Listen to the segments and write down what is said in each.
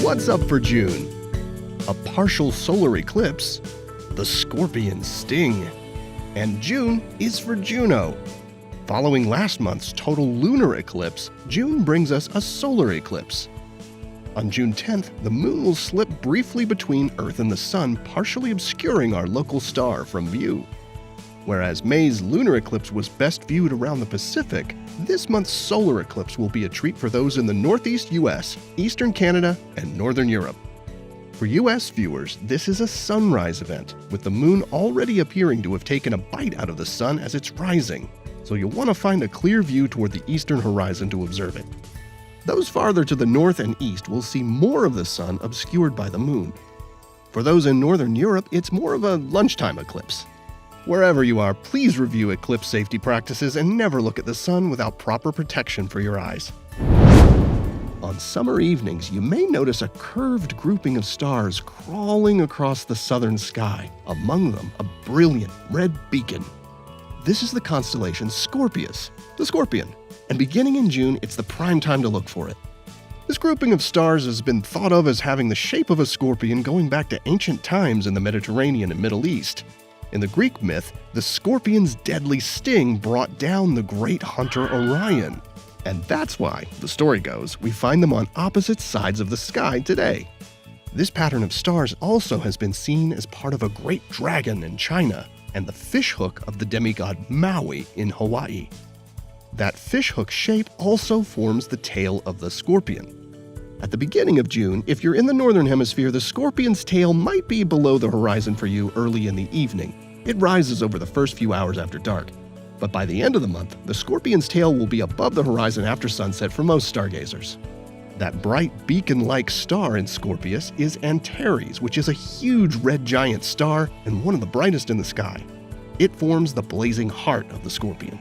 What's up for June? A partial solar eclipse, the Scorpion sting, and June is for Juno. Following last month's total lunar eclipse, June brings us a solar eclipse. On June 10th, the moon will slip briefly between Earth and the Sun, partially obscuring our local star from view. Whereas May's lunar eclipse was best viewed around the Pacific, this month's solar eclipse will be a treat for those in the Northeast U.S., Eastern Canada, and Northern Europe. For U.S. viewers, this is a sunrise event, with the moon already appearing to have taken a bite out of the sun as it's rising, so you'll want to find a clear view toward the eastern horizon to observe it. Those farther to the north and east will see more of the sun obscured by the moon. For those in Northern Europe, it's more of a lunchtime eclipse. Wherever you are, please review eclipse safety practices and never look at the sun without proper protection for your eyes. On summer evenings, you may notice a curved grouping of stars crawling across the southern sky, among them a brilliant red beacon. This is the constellation Scorpius, the Scorpion, and beginning in June, it's the prime time to look for it. This grouping of stars has been thought of as having the shape of a scorpion going back to ancient times in the Mediterranean and Middle East. In the Greek myth, the scorpion's deadly sting brought down the great hunter Orion. And that's why, the story goes, we find them on opposite sides of the sky today. This pattern of stars also has been seen as part of a great dragon in China and the fishhook of the demigod Maui in Hawaii. That fishhook shape also forms the tail of the scorpion. At the beginning of June, if you're in the northern hemisphere, the scorpion's tail might be below the horizon for you early in the evening. It rises over the first few hours after dark. But by the end of the month, the scorpion's tail will be above the horizon after sunset for most stargazers. That bright beacon-like star in Scorpius is Antares, which is a huge red giant star and one of the brightest in the sky. It forms the blazing heart of the scorpion.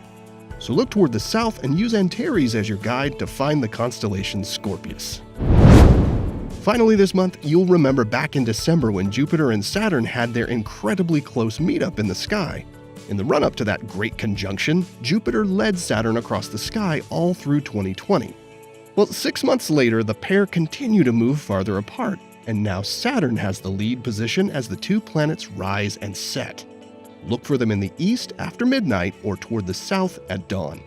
So look toward the south and use Antares as your guide to find the constellation Scorpius. Finally this month, you'll remember back in December when Jupiter and Saturn had their incredibly close meetup in the sky. In the run-up to that great conjunction, Jupiter led Saturn across the sky all through 2020. Well, 6 months later, the pair continue to move farther apart, and now Saturn has the lead position as the two planets rise and set. Look for them in the east after midnight or toward the south at dawn.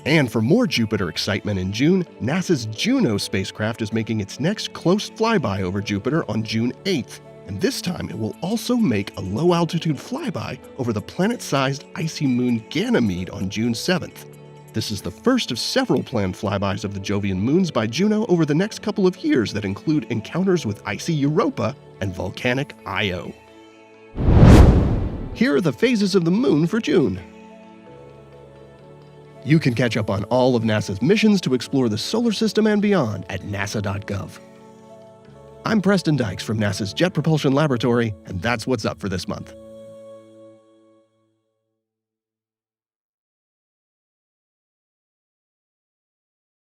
And for more Jupiter excitement in June, NASA's Juno spacecraft is making its next close flyby over Jupiter on June 8th, and this time it will also make a low-altitude flyby over the planet-sized icy moon Ganymede on June 7th. This is the first of several planned flybys of the Jovian moons by Juno over the next couple of years that include encounters with icy Europa and volcanic Io. Here are the phases of the moon for June. You can catch up on all of NASA's missions to explore the solar system and beyond at nasa.gov. I'm Preston Dykes from NASA's Jet Propulsion Laboratory, and that's what's up for this month.